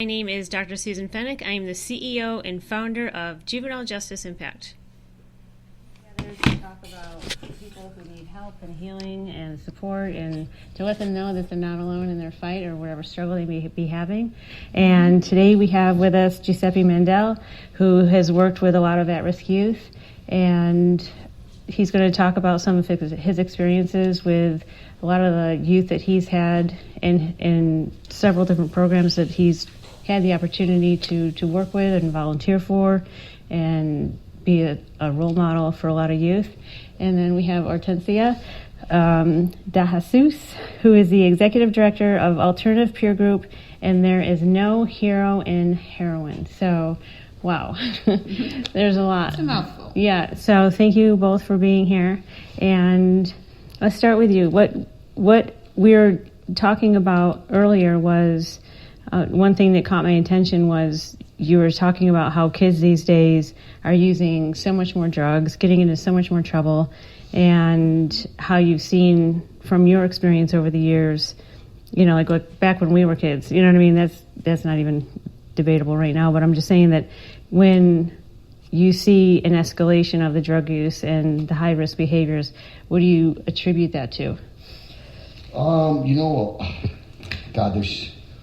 My name is Dr. Susan Feneck. I am the CEO and founder of Juvenile Justice Impact. Together to talk about people who need help and healing and support, and to let them know that they're not alone in their fight or whatever struggle they may be having. And today we have with us Guiseppe Mandel, who has worked with a lot of at-risk youth, and he's going to talk about some of his experiences with a lot of the youth that he's had in several different programs that he's had the opportunity to work with and volunteer for and be a role model for a lot of youth. And then we have Hortensia Dejuses, who is the executive director of Alternative Peer Group, and there is no hero in Heroin. So, wow, there's a lot. It's a mouthful. Yeah, so thank you both for being here. And let's start with you. What we were talking about earlier was one thing that caught my attention was you were talking about how kids these days are using so much more drugs, getting into so much more trouble, and how you've seen from your experience over the years, you know, like back when we were kids, you know what I mean? That's not even debatable right now, but I'm just saying that when you see an escalation of the drug use and the high-risk behaviors, what do you attribute that to?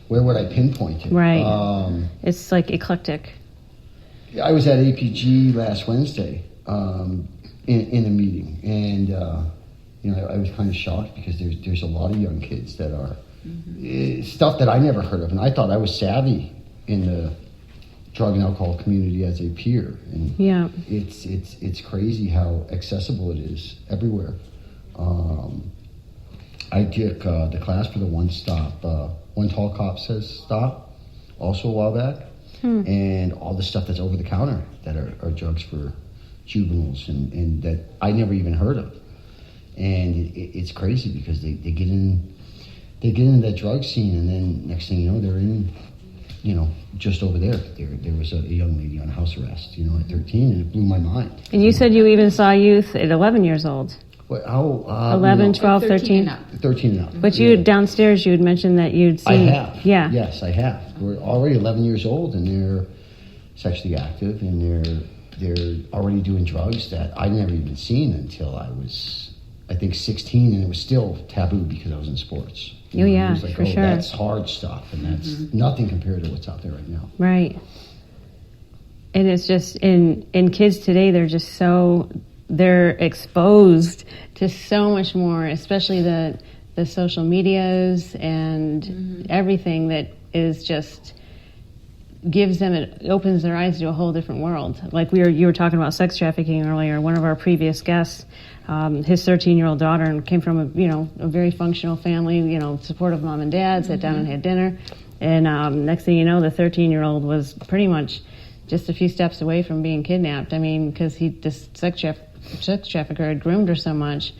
Where would I pinpoint it? Right. It's like eclectic. I was at APG last Wednesday in a meeting, and I was kind of shocked because there's a lot of young kids that are stuff that I never heard of, and I thought I was savvy in the drug and alcohol community as a peer, and yeah, it's crazy how accessible it is everywhere. I took the class for the One Tall Cop Says Stop, also a while back, and all the stuff that's over the counter that are drugs for juveniles and that I never even heard of. And it's crazy because they get in that drug scene, and then next thing you know, they're in, just over there. There was a young lady on house arrest, at 13, and it blew my mind. And you said you even saw youth at 11 years old. Well, how, 11, 12, 13? 13 and up. But you downstairs, you had mentioned that you'd seen... I have. Yeah. Yes, I have. We're already 11 years old, and they're sexually active, and they're already doing drugs that I'd never even seen until I was, I think, 16, and it was still taboo because I was in sports. Oh, yeah, it was like, for sure. That's hard stuff, and that's nothing compared to what's out there right now. Right. And it's just, in kids today, they're exposed to so much more, especially the social medias and everything that is just it opens their eyes to a whole different world. Like you were talking about sex trafficking earlier. One of our previous guests, his 13-year-old daughter came from a very functional family, supportive mom and dad, sat down and had dinner, and next thing you know, the 13-year-old was pretty much just a few steps away from being kidnapped. I mean, because this sex trafficker had groomed her so much,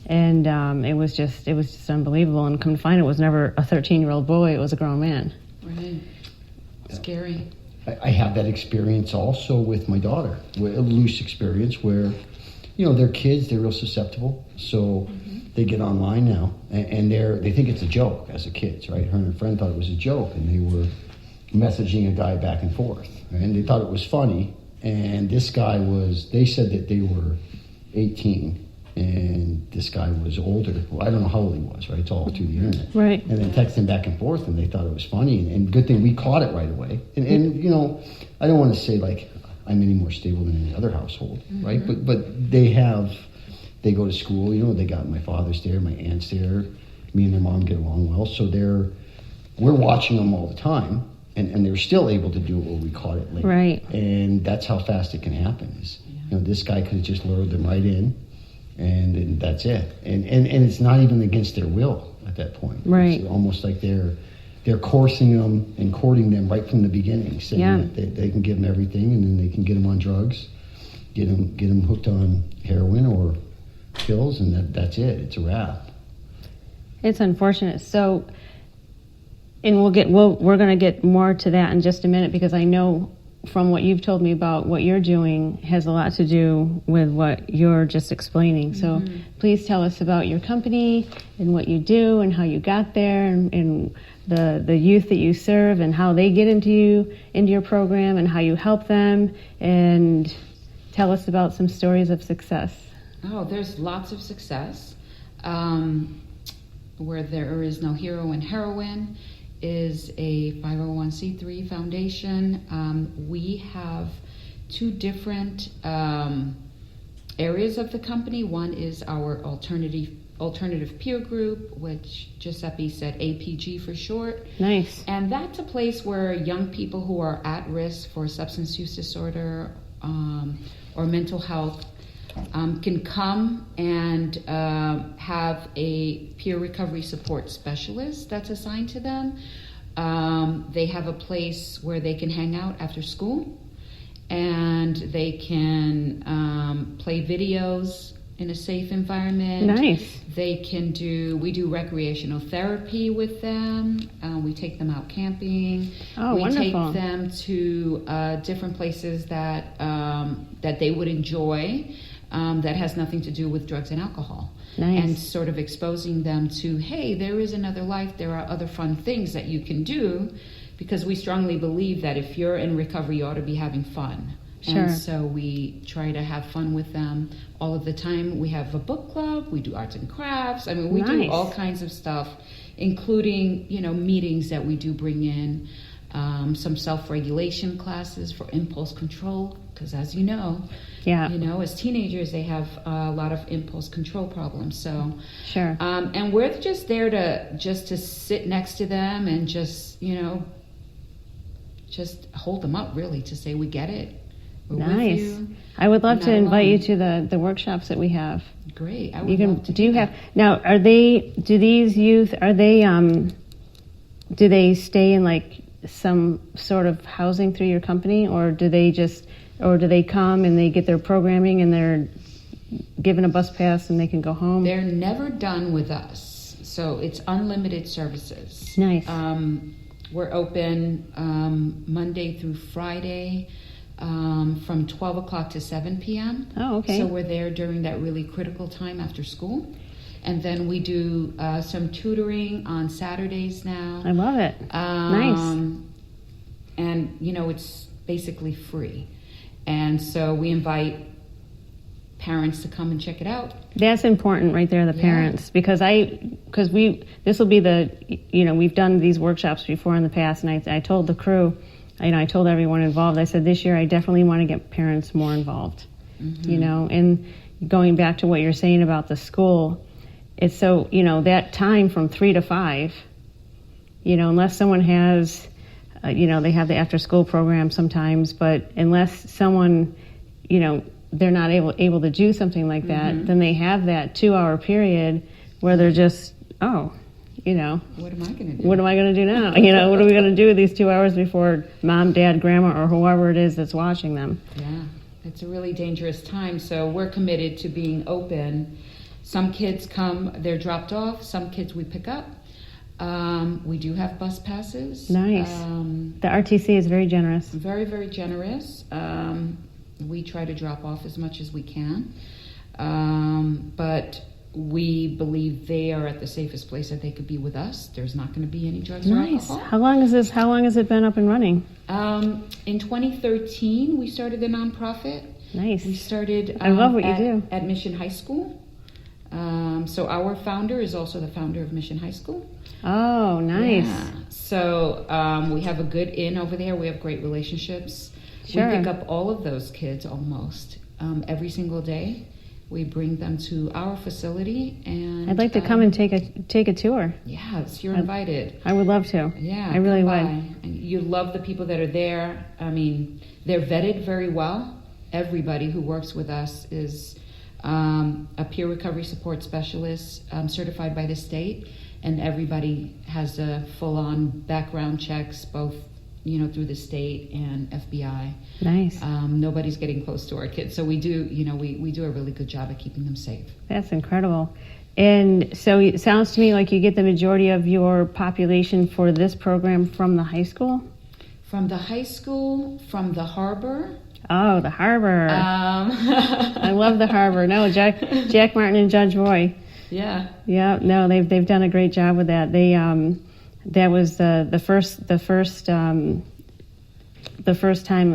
and it was just unbelievable. And come to find it was never a 13-year-old boy; it was a grown man. Right. Scary. I have that experience also with my daughter, a loose experience where, they're kids, they're real susceptible, so they get online now, and they think it's a joke as a kids, right? Her and her friend thought it was a joke, and they were messaging a guy back and forth, and they thought it was funny. And this guy they said that they were 18, and this guy was older. Well, I don't know how old he was, right? It's all through the internet. Right. And then texting back and forth, and they thought it was funny. And good thing we caught it right away. And I don't want to say like I'm any more stable than any other household, right? But they go to school, they got my father's there, my aunt's there, me and their mom get along well. So we're watching them all the time. And they're still able to do it where we caught it late. Right. And that's how fast it can happen. This guy could have just lured them right in, and that's it. And it's not even against their will at that point. Right. It's almost like they're coursing them and courting them right from the beginning, saying that they can give them everything, and then they can get them on drugs, get them hooked on heroin or pills, and that's it. It's a wrap. It's unfortunate. So. And we're going to get more to that in just a minute, because I know from what you've told me about what you're doing has a lot to do with what you're just explaining. So please tell us about your company and what you do and how you got there and the youth that you serve and how they get into your program and how you help them, and tell us about some stories of success. Oh, there's lots of success. Where there is no hero in Heroin is a 501c3 foundation. We have two different areas of the company. One is our alternative peer group, which Giuseppe said APG for short. Nice. And that's a place where young people who are at risk for substance use disorder or mental health can come and have a peer recovery support specialist that's assigned to them. They have a place where they can hang out after school, and they can play videos in a safe environment. Nice. We do recreational therapy with them. We take them out camping. Oh, we wonderful. take them to different places that they would enjoy, that has nothing to do with drugs and alcohol. Nice. And sort of exposing them to, hey, there is another life, there are other fun things that you can do, because we strongly believe that if you're in recovery, you ought to be having fun. Sure. And so we try to have fun with them all of the time. We have a book club, we do arts and crafts. I mean, we do Nice. all kinds of stuff, including, meetings that we do bring in, some self-regulation classes for impulse control, because as you know, Yeah. as teenagers, they have a lot of impulse control problems. So, Sure. and we're just there to sit next to them and just hold them up, really, to say, we get it. We're Nice. with you. I would love Not to invite you alone. to the workshops that we have. Great. I would You can. love to Do you that. have now? Do these youth? Do they stay in like some sort of housing through your company, or do they come and they get their programming and they're given a bus pass and they can go home? They're never done with us, so it's unlimited services. Nice. We're open Monday through Friday from 12 o'clock to 7 p.m. Oh, okay. So we're there during that really critical time after school. And then we do some tutoring on Saturdays now. I love it. Nice. And, it's basically free. And so we invite parents to come and check it out. That's important right there, the Yeah. parents, because this will be we've done these workshops before in the past, and I told the crew, I told everyone involved, I said, this year I definitely want to get parents more involved, and going back to what you're saying about the school, it's so, that time from 3 to 5, unless someone has, they have the after school program sometimes, but unless someone, they're not able to do something like that, then they have that 2-hour period where they're just, what am I going to do? what am I going to do now? What are we going to do with these 2 hours before mom, dad, grandma, or whoever it is that's watching them? Yeah, it's a really dangerous time. So we're committed to being open. Some kids come, they're dropped off. Some kids we pick up. We do have bus passes. Nice. The RTC is very generous. Very, very generous. We try to drop off as much as we can. But we believe they are at the safest place that they could be with us. There's not going to be any drugs or Nice. alcohol. How long has it been up and running? In 2013, we started a nonprofit. Nice. We started I love what you do. at Mission High School. So our founder is also the founder of Mission High School. Oh, nice. Yeah. So we have a good in over there. We have great relationships. Sure. We pick up all of those kids almost every single day. We bring them to our facility, and I'd like to come and take a tour. Yes, you're invited. I would love to. Yeah, I really come would. by. And you love the people that are there. I mean, they're vetted very well. Everybody who works with us is a peer recovery support specialist certified by the state, and everybody has a full-on background checks, both through the state and FBI. Nice. Nobody's getting close to our kids, so we do we do a really good job at keeping them safe. That's incredible. And so it sounds to me like you get the majority of your population for this program from the high school? From the high school, from the harbor. Oh, the harbor. I love the harbor. No, Jack Martin and Judge Roy. Yeah. Yeah, no, they've done a great job with that. They That was the first time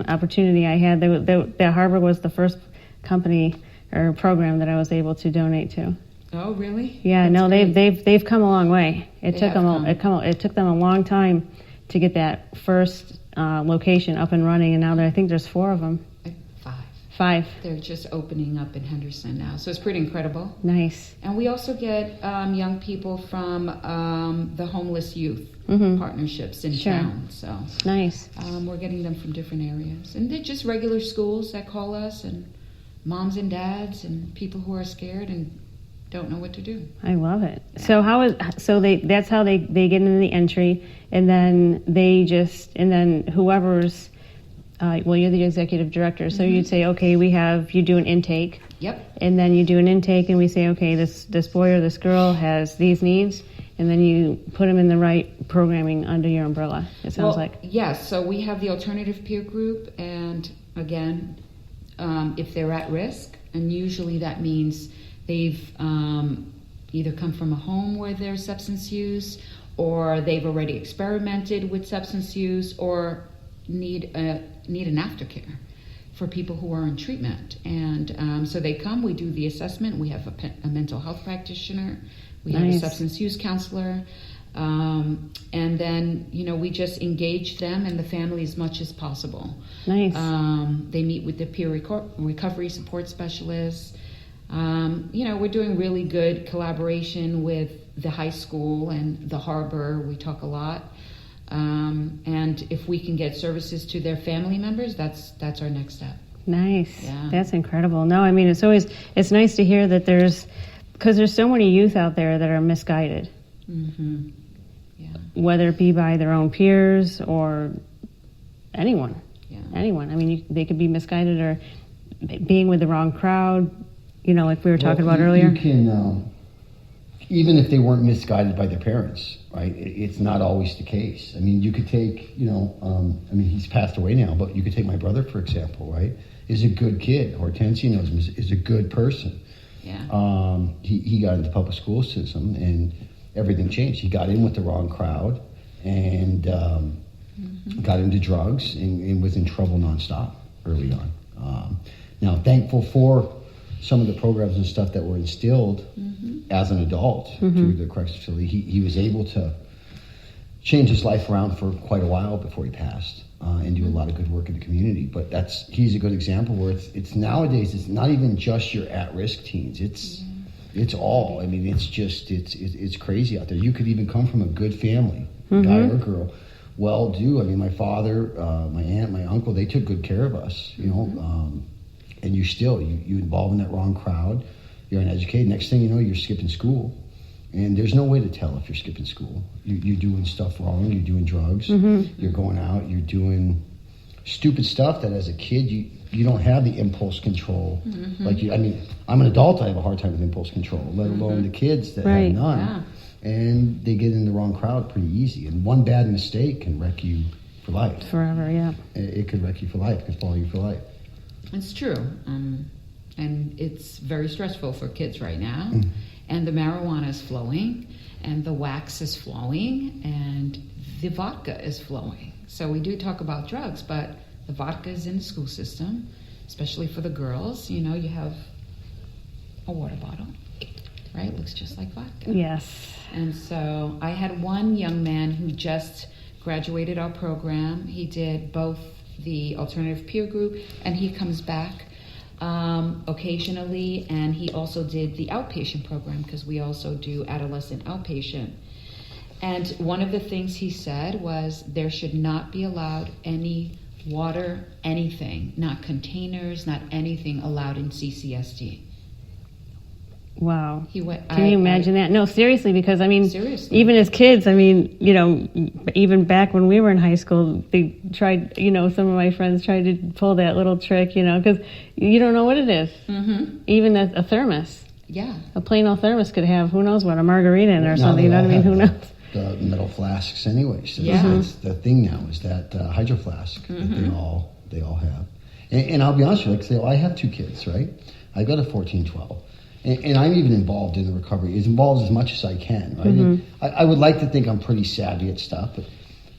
opportunity I had. The Harbor was the first company or program that I was able to donate to. Oh, really? Yeah, That's no, great. they've come a long way. It They took have them come. it took them a long time to get that first location up and running, and now I think there's 4 of them. 5. They're just opening up in Henderson now, so it's pretty incredible. Nice. And we also get young people from the homeless youth partnerships in Sure. town. So Nice. we're getting them from different areas, and they're just regular schools that call us, and moms and dads, and people who are scared and don't know what to do. I love it. So that's how they get into the entry, and then whoever's you're the executive director, so you'd say, okay, you do an intake. Yep. And then you do an intake, and we say, okay, this boy or this girl has these needs, and then you put them in the right programming under your umbrella, it sounds like. Yes, so we have the alternative peer group, and again, if they're at risk, and usually that means they've either come from a home where there's substance use, or they've already experimented with substance use, or need an aftercare for people who are in treatment. And so they come, we do the assessment, we have a mental health practitioner, we have a substance use counselor, and then, we just engage them and the family as much as possible. Nice. They meet with the peer recovery support specialists. We're doing really good collaboration with the high school and the Harbor. We talk a lot. And if we can get services to their family members, that's our next step. Nice. Yeah. That's incredible. No, I mean, it's nice to hear that because there's so many youth out there that are misguided. Mm-hmm. Yeah. Whether it be by their own peers or anyone. Yeah. Anyone. I mean, they could be misguided or being with the wrong crowd, like we were talking about earlier. You can, even if they weren't misguided by their parents, right? It's not always the case. I mean, you could take, he's passed away now, but you could take my brother, for example, right? Is a good kid. Hortensia knows him, is a good person. Yeah. He got into the public school system, and everything changed. He got in with the wrong crowd, and got into drugs, and was in trouble nonstop early on. Now, thankful for some of the programs and stuff that were instilled as an adult through the corrections facility, he was able to change his life around for quite a while before he passed, and do a lot of good work in the community. But he's a good example where it's nowadays, it's not even just your at-risk teens. It's all. I mean, it's crazy out there. You could even come from a good family, guy or girl, well-do. I mean, my father, my aunt, my uncle, they took good care of us, and you involve in that wrong crowd, you're uneducated. Next thing you know, you're skipping school. And there's no way to tell if you're skipping school. You're doing stuff wrong, you're doing drugs, you're going out, you're doing stupid stuff that as a kid, you don't have the impulse control. I'm an adult, I have a hard time with impulse control, let alone the kids that have none. Yeah. And they get in the wrong crowd pretty easy. And one bad mistake can wreck you for life. Forever, yeah. It could wreck you for life, it could follow you for life. It's true. And it's very stressful for kids right now. And the marijuana is flowing, and the wax is flowing, and the vodka is flowing. So we do talk about drugs, but the vodka is in the school system, especially for the girls. You have a water bottle, right? It looks just like vodka. Yes. And so I had one young man who just graduated our program. He did both the alternative peer group, and he comes back occasionally, and he also did the outpatient program because we also do adolescent outpatient. And one of the things he said was there should not be allowed any water, anything, not containers, not anything allowed in CCSD. Wow. Can Can you imagine that? No, seriously, because Seriously. even as kids, even back when we were in high school, they tried, some of my friends tried to pull that little trick, because you don't know what it is. Even a thermos. Yeah. A plain old thermos could have, who knows what, a margarita in it or Now something, they all have Who knows? The metal flasks anyway. So Yeah. that's the thing now is that hydro flask that they all have. And I'll be honest with you, I have 2 kids, right? I've got a 14, 12. and I'm even involved in the recovery, as involved as much as I can, right? Mm-hmm. I would like to think I'm pretty savvy at stuff, but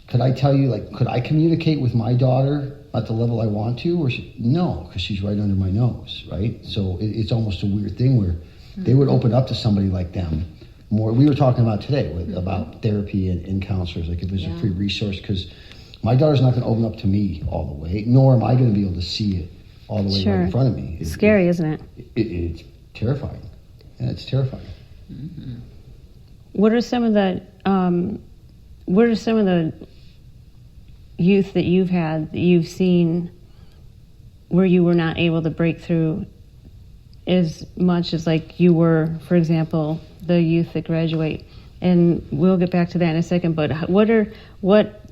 could I tell you, like, could I communicate with my daughter at the level I want to? Or no, because she's right under my nose, right? So it's almost a weird thing where they would open up to somebody like them more. We were talking about today about therapy and counselors, like if there's a free resource, because my daughter's not going to open up to me all the way, nor am I going to be able to see it all the way right in front of me. It's scary, isn't it? It's terrifying. Yeah, it's terrifying. Mm-hmm. What are some of the youth that you've had, that you've seen, where you were not able to break through as much as like you were, for example, the youth that graduate? And we'll get back to that in a second. But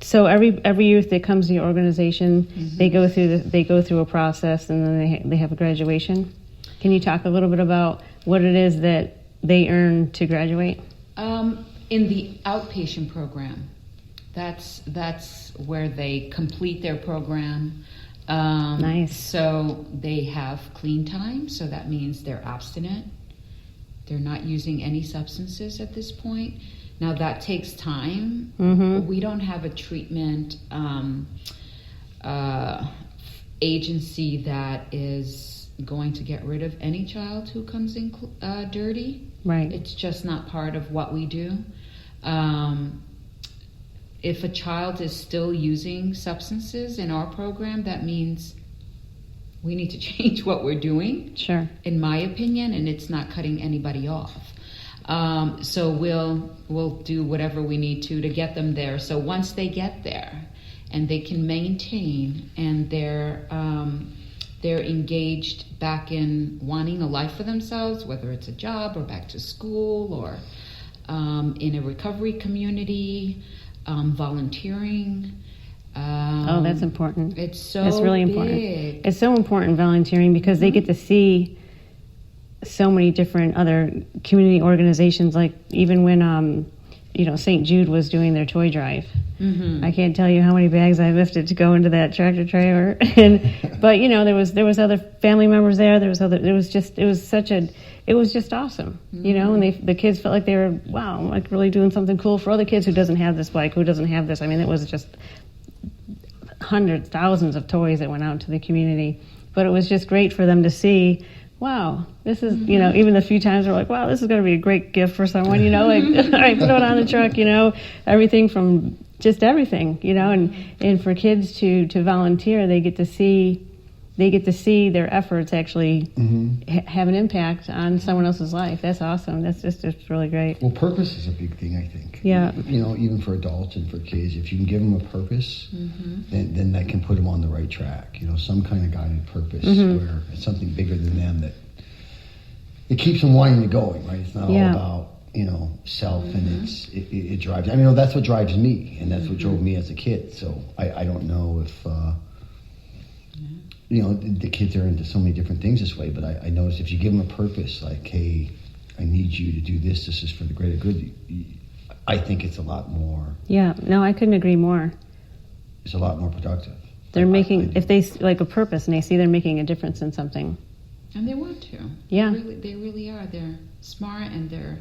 so every youth that comes to your organization, they go through a process, and then they have a graduation. Can you talk a little bit about what it is that they earn to graduate? In the outpatient program, that's where they complete their program. Nice. So they have clean time, so that means they're abstinent. They're not using any substances at this point. Now that takes time. Mm-hmm. We don't have a treatment agency that is going to get rid of any child who comes in dirty. Right. It's just not part of what we do. If a child is still using substances in our program, that means we need to change what we're doing. Sure. In my opinion, and it's not cutting anybody off. So we'll do whatever we need to get them there. So once they get there and they can maintain, and they're engaged back in wanting a life for themselves, whether it's a job or back to school or in a recovery community, volunteering. That's important. It's really big. Important. It's so important, volunteering, because they get to see so many different other community organizations. Like even when St. Jude was doing their toy drive, I can't tell you how many bags I lifted to go into that tractor trailer. But there was other family members there. It was just awesome, and the kids felt like they were, wow, like really doing something cool for other kids who doesn't have this bike, who doesn't have this. I mean, it was just hundreds, thousands of toys that went out to the community. But it was just great for them to see, wow, this is, even the few times we're like, wow, this is going to be a great gift for someone, like, all right, put it on the truck, everything from just everything, and for kids to volunteer, they get to see their efforts actually have an impact on someone else's life. That's awesome. That's just really great. Well, purpose is a big thing, I think. Yeah. Even for adults and for kids, if you can give them a purpose, then that can put them on the right track. Some kind of guided purpose where it's something bigger than them that it keeps them wanting to going, right? It's not all about, self, and it drives. I mean, that's what drives me, and that's what drove me as a kid. So I don't know if... the kids are into so many different things this way, but I notice if you give them a purpose, like, hey, I need you to do this is for the greater good, I think it's a lot more... Yeah, no, I couldn't agree more. It's a lot more productive. They're if they like a purpose and they see they're making a difference in something. And they want to. Yeah. They really are. They're smart and they're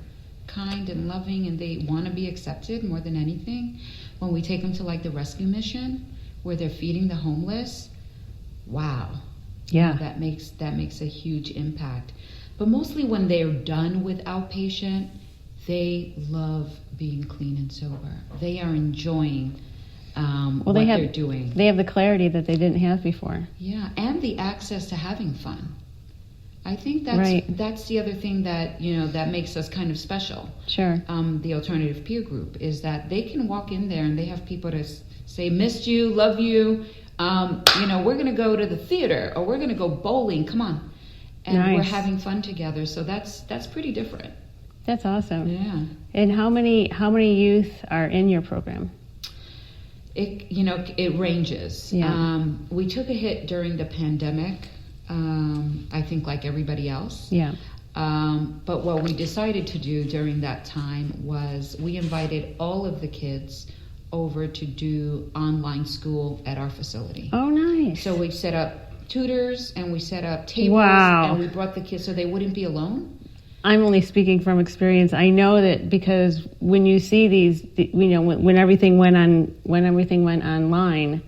kind and loving, and they want to be accepted more than anything. When we take them to like the rescue mission where they're feeding the homeless, wow. Yeah. That makes a huge impact. But mostly when they're done with outpatient, they love being clean and sober. They are enjoying what they're doing. They have the clarity that they didn't have before. Yeah, and the access to having fun. I think that's the other thing that that makes us kind of special. Sure. The alternative peer group is that they can walk in there and they have people to say, missed you, love you. We're going to go to the theater, or we're going to go bowling. Come on, and we're having fun together. So that's pretty different. That's awesome. Yeah. And how many youth are in your program? It ranges. Yeah. We took a hit during the pandemic. I think like everybody else. Yeah. But what we decided to do during that time was we invited all of the kids over to do online school at our facility. Oh, nice. So we set up tutors and we set up tables, wow. and we brought the kids so they wouldn't be alone. I'm only speaking from experience. I know that because when you see these, when everything went online,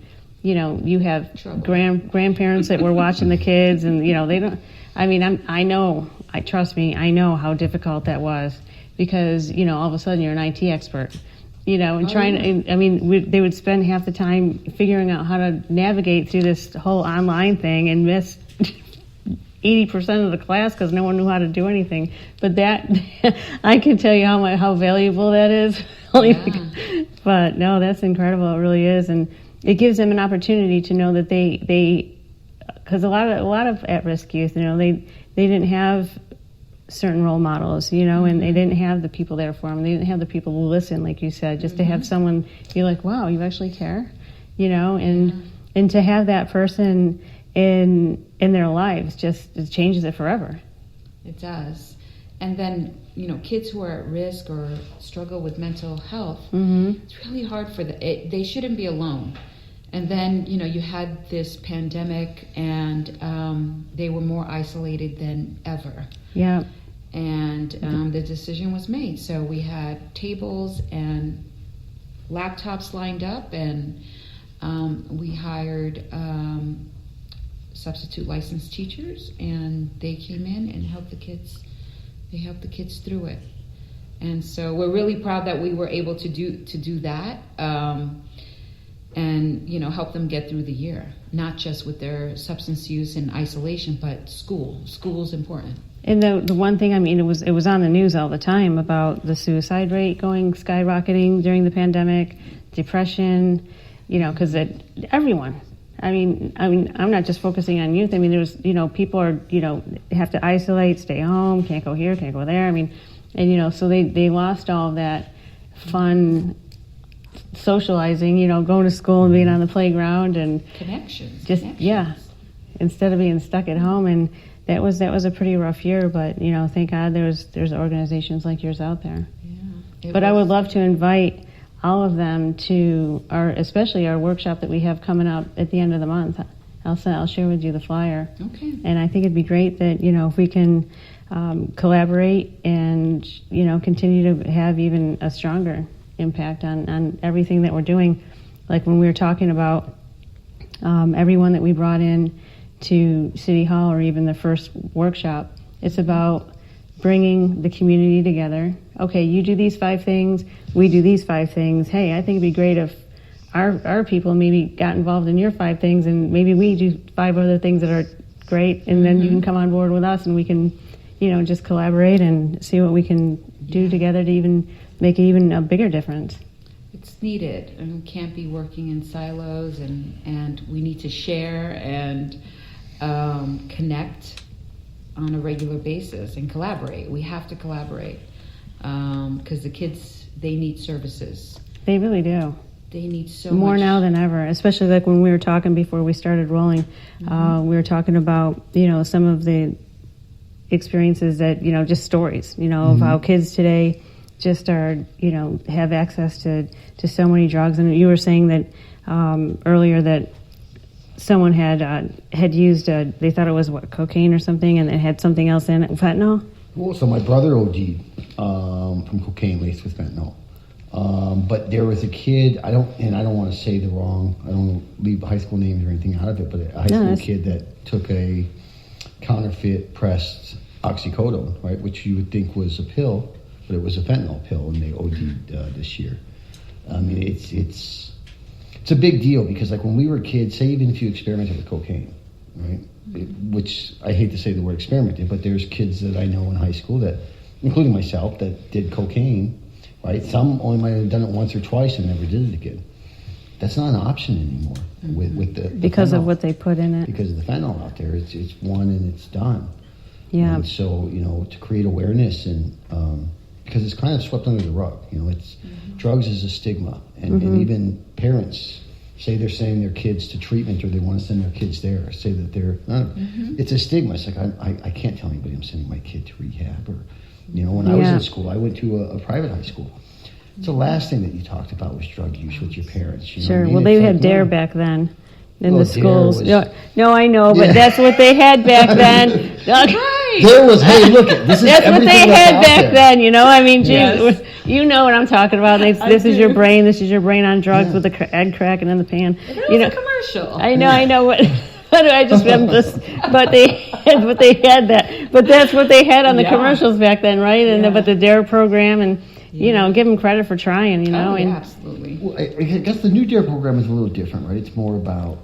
you have grandparents that were watching the kids, and they don't. I mean, trust me, I know how difficult that was because all of a sudden you're an IT expert, and they would spend half the time figuring out how to navigate through this whole online thing and miss 80% of the class because no one knew how to do anything. But that, I can tell you how valuable that is. But no, that's incredible. It really is, and it gives them an opportunity to know that they because a lot of at-risk youth, they didn't have certain role models, and they didn't have the people there for them. They didn't have the people who listen, like you said, just to have someone be like, wow, you actually care, and to have that person in their lives it changes it forever. It does. And then, kids who are at risk or struggle with mental health, it's really hard for them. They shouldn't be alone. And then, you had this pandemic and they were more isolated than ever. Yeah. And the decision was made. So we had tables and laptops lined up, and we hired substitute licensed teachers, and they came in and helped the kids. They helped the kids through it. And so we're really proud that we were able to do that, and help them get through the year, not just with their substance use and isolation, but school's important. And the one thing, it was on the news all the time about the suicide rate skyrocketing during the pandemic, depression, because everyone. I'm not just focusing on youth. There's, people are, have to isolate, stay home, can't go here, can't go there. And so they lost all of that fun socializing, going to school and being on the playground and connections. Instead of being stuck at home. And that was a pretty rough year, but thank God there's organizations like yours out there. Yeah. But I would love to invite all of them to especially our workshop that we have coming up at the end of the month. I'll share with you the flyer. Okay. And I think it'd be great that if we can collaborate and continue to have even a stronger impact on everything that we're doing. Like when we were talking about everyone that we brought in to City Hall, or even the first workshop, it's about bringing the community together. Okay, you do these 5 things, we do these 5 things. Hey, I think it'd be great if our people maybe got involved in your 5 things, and maybe we do 5 other things that are great, and then you can come on board with us, and we can, just collaborate and see what we can do together to even make even a bigger difference. It's needed, and we can't be working in silos, and we need to share and connect on a regular basis and collaborate. We have to collaborate because the kids, they need services. They really do. They need so more much. Now than ever, especially like when we were talking before we started rolling. We were talking about some of the experiences that just stories of how kids today just are have access to so many drugs. And you were saying that earlier that someone had used they thought it was cocaine or something, and it had something else in it, fentanyl. Well, so my brother OD'd from cocaine laced with fentanyl. But there was a kid, I don't want to say I don't want to leave high school names or anything out of it, but a high school kid that took a counterfeit pressed oxycodone, right, which you would think was a pill, but it was a fentanyl pill, and they OD'd this year. It's a big deal because, like, when we were kids, say even if you experimented with cocaine, right, which I hate to say the word experimented, but there's kids that I know in high school that, including myself, that did cocaine, right? Some only might have done it once or twice and never did it again. That's not an option anymore with the because fentanyl, of what they put in it. Because of the fentanyl out there, it's one and it's done. Yeah. And so to create awareness and because it's kind of swept under the rug, it's drugs is a stigma, and even parents say they're sending their kids to treatment or they want to send their kids there, say that they're not. It's a stigma. It's like I can't tell anybody I'm sending my kid to rehab, or when I was in school, I went to a private high school. It's the last thing that you talked about was drug use with your parents. Sure. Well, they had DARE back then in the schools. Was, no, I know, but that's what they had back then. right. There was, hey, look, this is That's what they everything that's had out back there. then, you know? I mean, gee, Yes. you know what I'm talking about. This is your brain. This is your brain on drugs Yeah. with the egg cracking in the pan. That You was know, a commercial. I know what. I'm just, but they had that. But that's what they had on the Yeah. commercials back then, right? And Yeah. but the DARE program, and you Yeah. know, give them credit for trying, you know. Oh, yeah, and absolutely. Well, I guess the new DARE program is a little different, right? It's more about,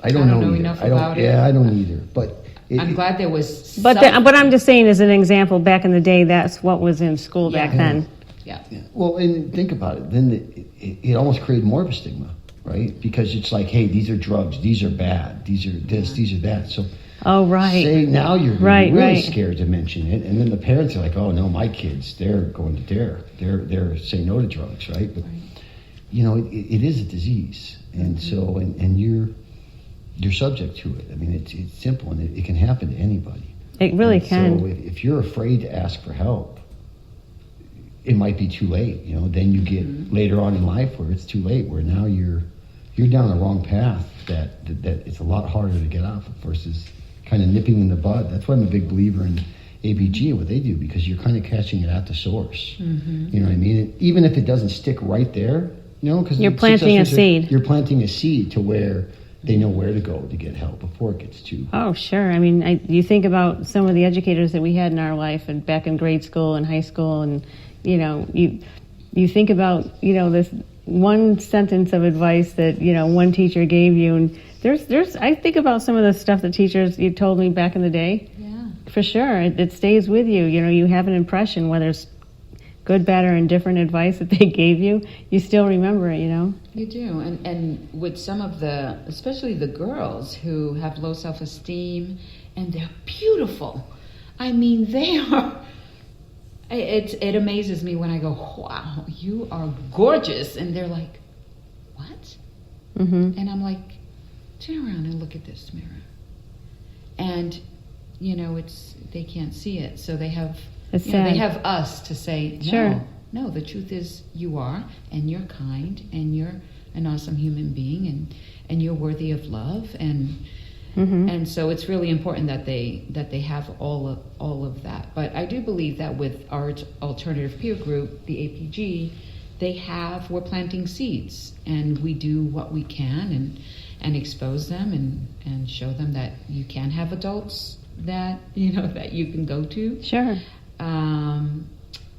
I don't know either. enough about it. Yeah, I don't either. But I'm glad there was but I'm just saying, as an example, back in the day, that's what was in school back Yeah. then. Yeah. Yeah. Well, and think about it. Then it almost created more of a stigma, right? Because it's like, hey, these are drugs. These are bad. These are this. These are that. So Oh, right. say now you're Right, really right. scared to mention it, and then the parents are like, oh no, my kids, they're going to DARE. They're saying no to drugs, right? But you know, it is a disease, and so and you're subject to it. I mean, it's simple, and it can happen to anybody. It really And can. So if you're afraid to ask for help, it might be too late. You know, then you get later on in life where it's too late, where now you're down the wrong path. That it's a lot harder to get off of versus kind of nipping in the bud. That's why I'm a big believer in ABG and what they do, because you're kind of catching it at the source. You know what I mean? And even if it doesn't stick right there, you know, because You're planting a seed. You're planting a seed to where they know where to go to get help before it gets too. Oh, sure. I mean, you think about some of the educators that we had in our life, and back in grade school and high school, and you know, you think about, you know, this one sentence of advice that, you know, one teacher gave you, and there's I think about some of the stuff that teachers you told me back in the day. Yeah. For sure, it stays with you. You know, you have an impression, whether it's good, bad, or indifferent advice that they gave you, you still remember it, you know? You do, and with some of the, especially the girls who have low self-esteem, and they're beautiful. I mean, they are. It amazes me when I go, wow, you are gorgeous, and they're like, what? Mm-hmm. And I'm like, turn around and look at this mirror. And you know, they can't see it, so they have. It's You know, sad. they have us to say, Sure. no, the truth is you are, and you're kind, and you're an awesome human being, and you're worthy of love, and so it's really important that they have all of that. But I do believe that with our alternative peer group, the APG, we're planting seeds, and we do what we can and expose them and show them that you can have adults that, you know, that you can go to. Sure.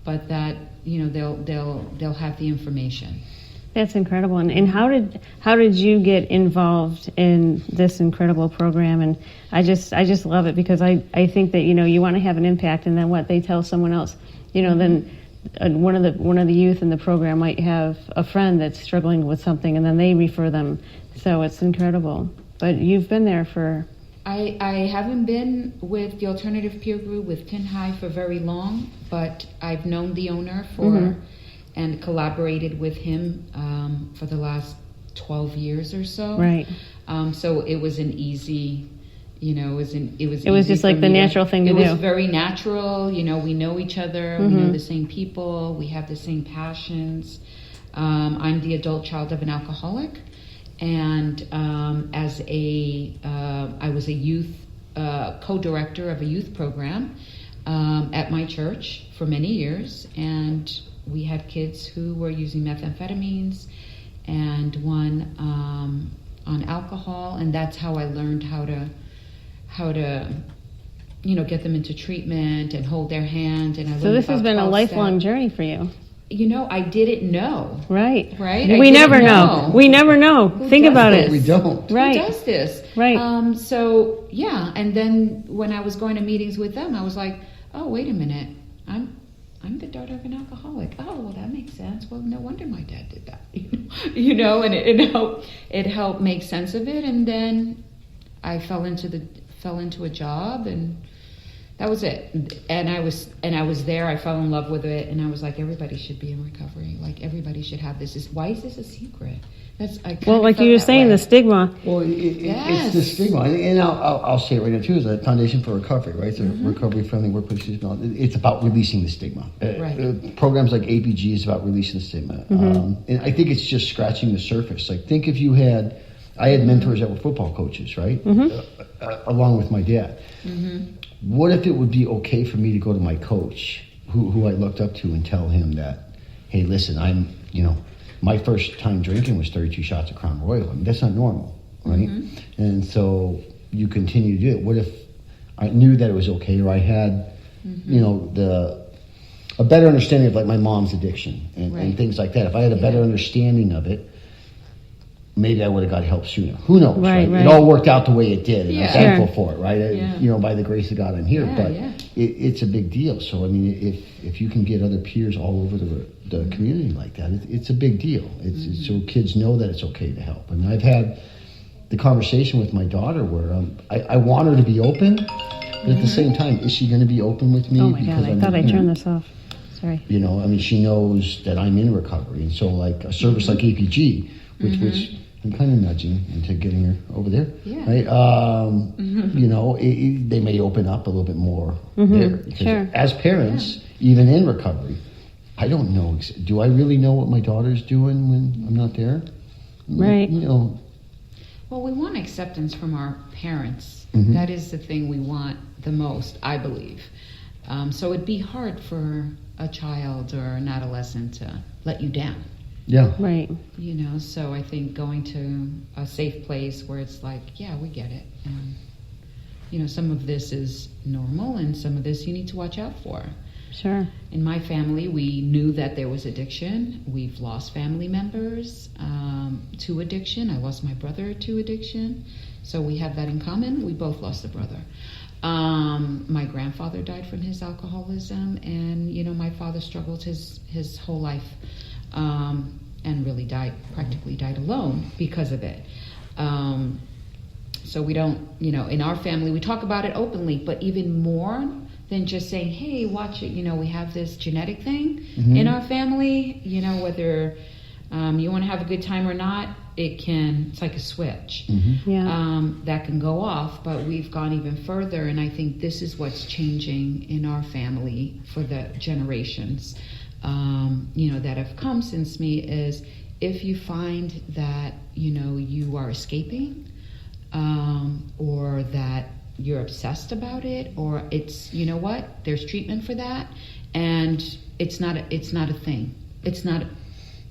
But that, you know, they'll have the information. That's incredible. And how did you get involved in this incredible program? And I just love it, because I think that, you know, you want to have an impact, and then what they tell someone else, you know, then one of the youth in the program might have a friend that's struggling with something, and then they refer them. So it's incredible. But you've been there for. I haven't been with the alternative peer group with Tin High for very long, but I've known the owner and collaborated with him for the last 12 years or so. Right. So it was an easy, you know, it was It was easy just for like the me natural thing to It do. was very natural. You know, we know each other. We know the same people. We have the same passions. I'm the adult child of an alcoholic. And I was a youth co-director of a youth program at my church for many years, and we had kids who were using methamphetamines and one on alcohol, and that's how I learned how to you know, get them into treatment and hold their hand. And I So learned this has about been a 12 lifelong step. journey for you. You know, I didn't know. Right. Right? I We didn't never know. We never know. Think does about this? it. We don't. Right. Who does this? Right. So yeah, and then when I was going to meetings with them, I was like, oh, wait a minute, I'm the daughter of an alcoholic. Oh, well, that makes sense. Well, no wonder my dad did that. You know, and it helped make sense of it. And then I fell into a job, and that was it. And I was there. I fell in love with it, and I was like, everybody should be in recovery. Like, everybody should have this. Why is this a secret? Well, like you were saying, the stigma. Well, it's the stigma, and I'll say it right now too. Is a foundation for recovery, right? So recovery-friendly workplaces. It's about releasing the stigma. Right. Programs like APG is about releasing the stigma, and I think it's just scratching the surface. Like, think if you I had mentors that were football coaches, right? Along with my dad. what if it would be okay for me to go to my coach, who I looked up to, and tell him that, hey, listen, my first time drinking was 32 shots of Crown Royal. I mean, that's not normal, right? Mm-hmm. And so you continue to do it. What if I knew that it was okay, or I had, a better understanding of like my mom's addiction and things like that. If I had a better understanding of it, maybe I would have got help sooner. Who knows? Right? It all worked out the way it did, and I'm thankful for it. Right? By the grace of God, I'm here. But it's a big deal. So I mean, if you can get other peers all over the community like that, it's a big deal. It's so kids know that it's okay to help. And I've had the conversation with my daughter where I want her to be open, but at the same time, is she going to be open with me? Oh my God! I thought I turned this off. Sorry. She knows that I'm in recovery, and so like a service like APG, which I'm kind of nudging into getting her over there, right? They may open up a little bit more there. Because as parents, even in recovery, I don't know. Do I really know what my daughter's doing when I'm not there? Right. Well, we want acceptance from our parents. Mm-hmm. That is the thing we want the most, I believe. So it'd be hard for a child or an adolescent to let you down. Yeah. Right. So I think going to a safe place where it's like, yeah, we get it. And, some of this is normal and some of this you need to watch out for. Sure. In my family, we knew that there was addiction. We've lost family members to addiction. I lost my brother to addiction. So we have that in common. We both lost a brother. My grandfather died from his alcoholism, and my father struggled his whole life, and really practically died alone because of it. So we don't, in our family we talk about it openly, but even more than just saying, hey, watch it, we have this genetic thing in our family, whether you want to have a good time or not, it's like a switch that can go off. But we've gone even further, and I think this is what's changing in our family for the generations that have come since me, is if you find that you are escaping, or that you're obsessed about it, or it's there's treatment for that, and it's not a thing.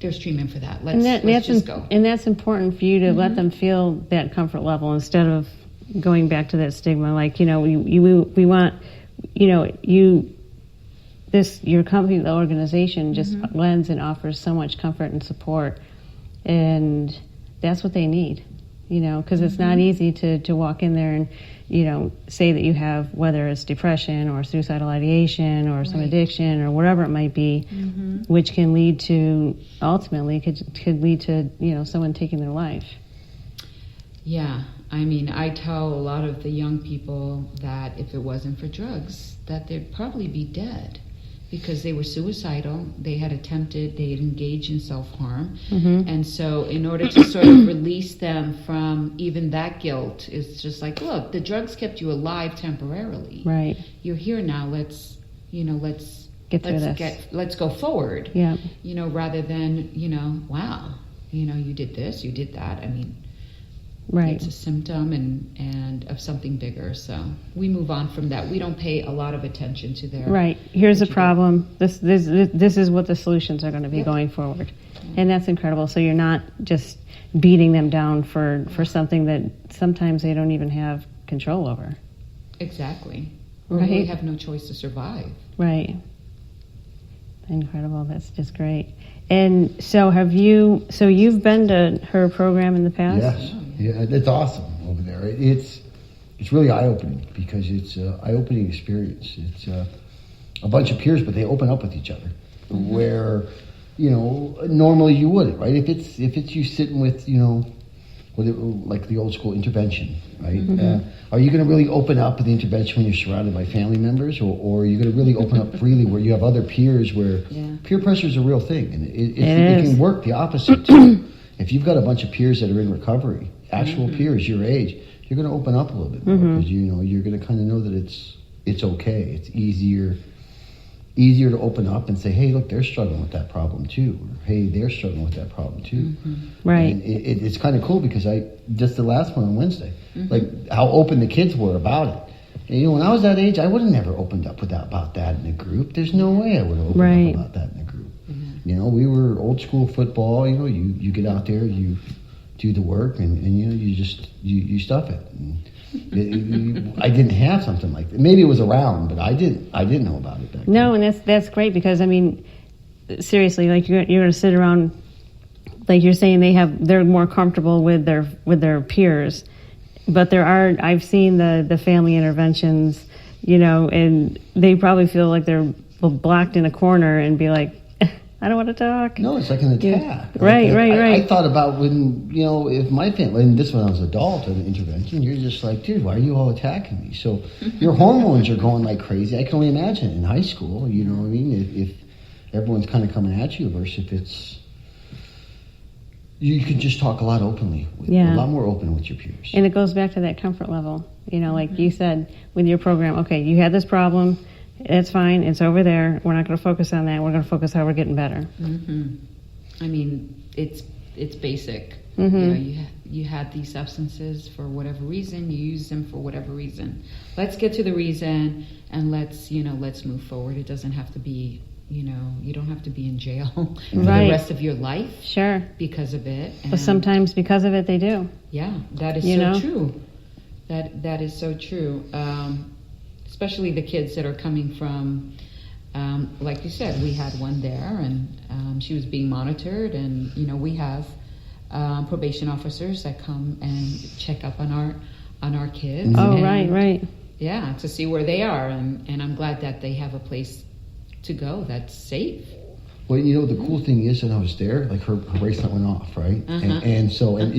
There's treatment for that. Let's just go. And that's important for you to let them feel that comfort level instead of going back to that stigma. Like, we want, your company, the organization just lends and offers so much comfort and support. And that's what they need, because it's not easy to walk in there and, say that you have, whether it's depression or suicidal ideation or some addiction or whatever it might be, which can lead to, ultimately, could lead to, someone taking their life. Yeah. I mean, I tell a lot of the young people that if it wasn't for drugs, that they'd probably be dead. Because they were suicidal, they had engaged in self-harm. And so in order to sort of release them from even that guilt, it's just like, look, the drugs kept you alive temporarily. Right. You're here now, let's get through this. Let's go forward. Yeah. Rather than, wow, you did this, you did that. I mean, right. It's a symptom and of something bigger. So we move on from that. We don't pay a lot of attention to their... Right. Here's a problem. This is what the solutions are going to be going forward. And that's incredible. So you're not just beating them down for something that sometimes they don't even have control over. Exactly. Right. They have no choice to survive. Right. Incredible. That's just great. And so you've been to her program in the past? Yes. Yeah, it's awesome over there. It's really eye-opening because it's an eye-opening experience. It's a bunch of peers, but they open up with each other, where normally you wouldn't, right? If it's you sitting with like the old school intervention, right? Are you going to really open up with the intervention when you're surrounded by family members, or are you going to really open up freely where you have other peers, where peer pressure is a real thing, and it can work the opposite too. If you've got a bunch of peers that are in recovery, actual peers your age, you're going to open up a little bit more because you're going to kind of know that it's okay. It's easier to open up and say, hey, look, they're struggling with that problem too. Or, hey, they're struggling with that problem too. Right. And it's kind of cool because just the last one on Wednesday, like how open the kids were about it. And, when I was that age, I would have never opened up about that in a group. There's no way I would have opened Right. up about that in a group. We were old school football. You get out there, you do the work, and you just you stuff it. And I didn't have something like that. Maybe it was around, but I didn't know about it back then. No, and that's great because seriously, like you're going to sit around, like you're saying, they're more comfortable with their peers, but I've seen the family interventions, and they probably feel like they're blocked in a corner and be like, I don't want to talk. No, it's like an attack. Yeah. Right. I thought about when, if my family, and this when I was adult, an intervention, you're just like, dude, why are you all attacking me? So your hormones are going like crazy. I can only imagine in high school, you know what I mean? If everyone's kind of coming at you versus if it's, you can just talk a lot openly, a lot more open with your peers. And it goes back to that comfort level. Like you said with your program, okay, you had this problem. It's fine. It's over there. We're not going to focus on that. We're going to focus how we're getting better. It's basic. You had these substances for whatever reason. You use them for whatever reason. Let's get to the reason and let's move forward. It doesn't have to be, you don't have to be in jail for the rest of your life. Sure. Because of it. But sometimes because of it, they do. Yeah, that is so true. That is so true. Especially the kids that are coming from, like you said, we had one there, and she was being monitored, and we have probation officers that come and check up on our kids. Oh, and, right. Yeah, to see where they are, and I'm glad that they have a place to go that's safe. Well, the cool thing is that I was there, like her bracelet went off, right? And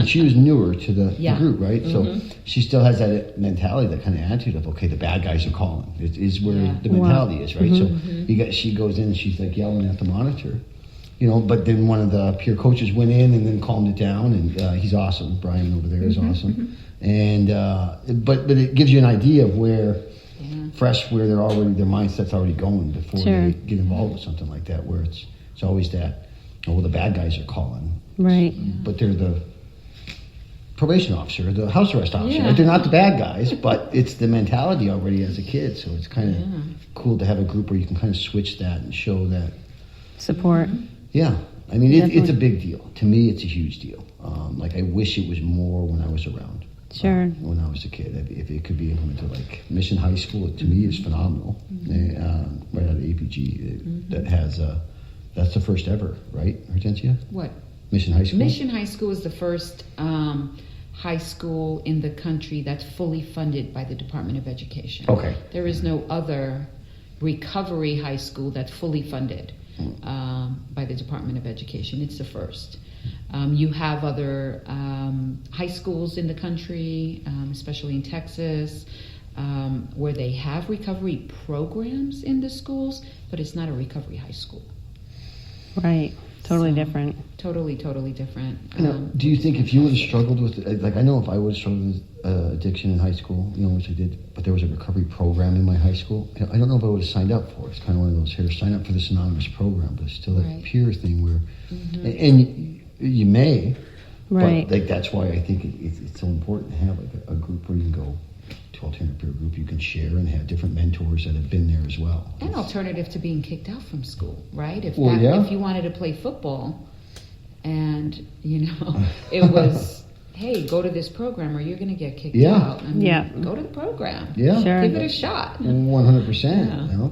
she was newer to the group, right? So she still has that mentality, that kind of attitude of, okay, the bad guys are calling. It is where the mentality is, right? So she goes in and she's like yelling at the monitor, but then one of the peer coaches went in and then calmed it down, and he's awesome. Brian over there is awesome. And but it gives you an idea of where where their mindset's already going before they get involved with something like that, where it's always that, the bad guys are calling. Right. But they're the probation officer, the house arrest officer. Right? They're not the bad guys, but it's the mentality already as a kid. So it's kind of cool to have a group where you can kind of switch that and show that. Support. Yeah. I mean, it's a big deal. To me, it's a huge deal. I wish it was more when I was around. Sure. When I was a kid. If it could be implemented, like Mission High School, to me is phenomenal. Right out of APG, that has... that's the first ever, right, Hortensia? What? Mission High School? Mission High School is the first high school in the country that's fully funded by the Department of Education. Okay. There is no other recovery high school that's fully funded by the Department of Education. It's the first. You have other high schools in the country, especially in Texas, where they have recovery programs in the schools, but it's not a recovery high school. Right. Totally different. Totally different. Do you think if you would have struggled with, I know if I would have struggled with addiction in high school, which I did, but there was a recovery program in my high school, I don't know if I would have signed up for it. It's kind of one of those, here, sign up for this anonymous program, but it's still that peer thing where, and you may, but that's why I think it's so important to have a group where you can go to alternative peer group, you can share and have different mentors that have been there as well. An alternative to being kicked out from school, right? If you wanted to play football and, it was, hey, go to this program or you're going to get kicked out. Go to the program. Yeah. Sure. Give it a shot. 100%. Yeah.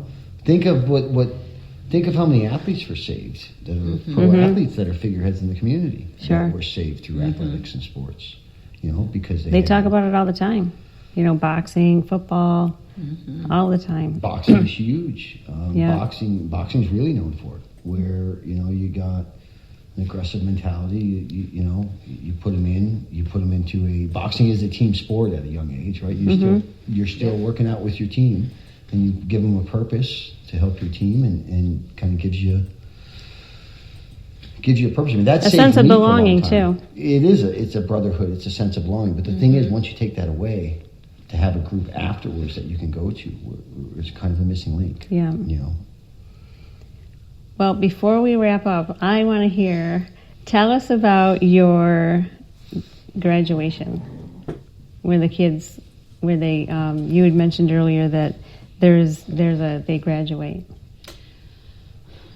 Think of how many athletes were saved that are pro athletes that are figureheads in the community that were saved through athletics and sports, because they talk about it all the time. Boxing, football, all the time. Boxing is huge. Boxing's really known for it. Where you got an aggressive mentality. You put them into a boxing is a team sport at a young age, right? You're still working out with your team, and you give them a purpose to help your team, and kind of gives you a purpose. I mean, that's a sense of belonging too. It's a brotherhood. It's a sense of belonging. But the thing is, once you take that away, to have a group afterwards that you can go to, it's kind of a missing link. Yeah. Well, before we wrap up, I want to tell us about your graduation, where the kids where they you had mentioned earlier that they graduate.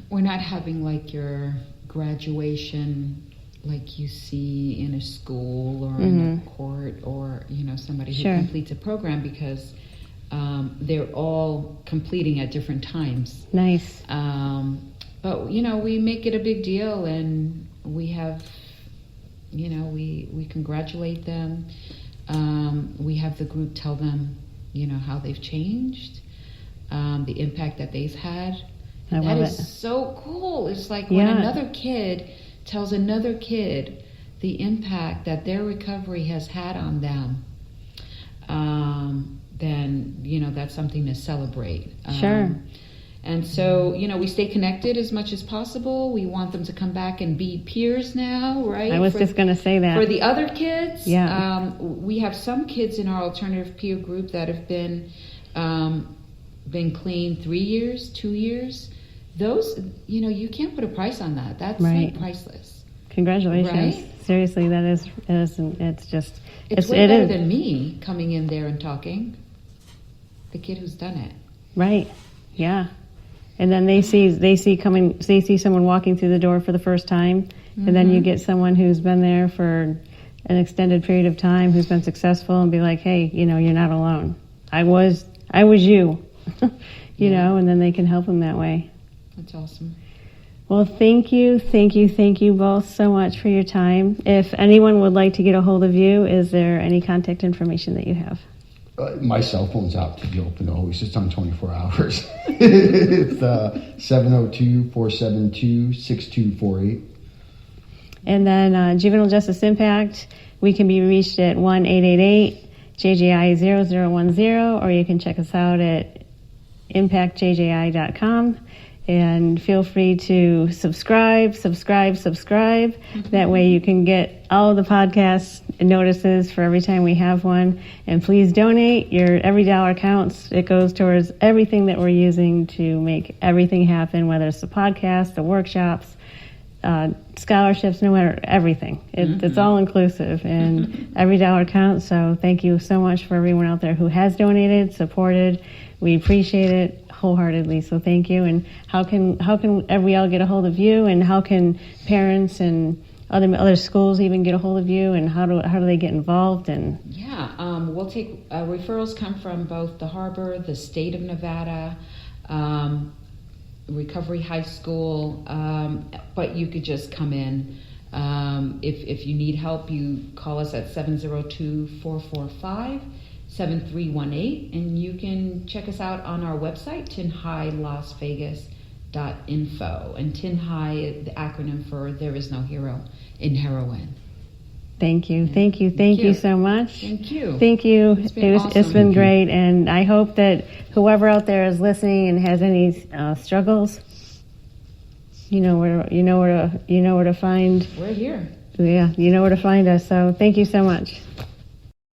We're not having like your graduation like you see in a school or in a court or somebody who Sure. completes a program, because they're all completing at different times. Nice. But we make it a big deal, and we have we congratulate them. We have the group tell them how they've changed, the impact that they've had. I That love is it. so cool. It's like when Yeah. another kid tells another kid the impact that their recovery has had on them, then that's something to celebrate. Sure. And so, we stay connected as much as possible. We want them to come back and be peers now, right? I was just going to say that. For the other kids, Yeah. We have some kids in our alternative peer group that have been clean 3 years, 2 years. Those, you can't put a price on that. That's Right. like priceless. Congratulations. Right? Seriously, that is it's just It's way it better is. than me coming in there and talking. The kid who's done it. Right. Yeah. And then they see someone walking through the door for the first time, and then you get someone who's been there for an extended period of time, who's been successful, and be like, hey, you're not alone. I was you, and then they can help them that way. That's awesome. Well, thank you both so much for your time. If anyone would like to get a hold of you, is there any contact information that you have? My cell phone's out to the open always. It's on 24 hours. It's 702-472-6248. And then Juvenile Justice Impact, we can be reached at 1-888-JJI-0010, or you can check us out at impactjji.com. And feel free to subscribe. That way you can get all of the podcast notices for every time we have one. And please donate. Every dollar counts. It goes towards everything that we're using to make everything happen, whether it's the podcast, the workshops, scholarships, no matter, everything. It's all inclusive, and every dollar counts. So thank you so much for everyone out there who has donated, supported. We appreciate it wholeheartedly. So thank you. And how can we all get a hold of you? And how can parents and other schools even get a hold of you? And how do they get involved? And We'll take referrals come from both the Harbor, the state of Nevada, Recovery High School, but you could just come in. If you need help, you call us at 702-445-7318, and you can check us out on our website, tinhighlasvegas.info. And Tin High, the acronym for There Is No Hero in Heroin. Thank you so much. Thank you. Thank you. It's been awesome. It's been great, and I hope that whoever out there is listening and has any struggles, you know where to find. We're here. Yeah, you know where to find us. So thank you so much.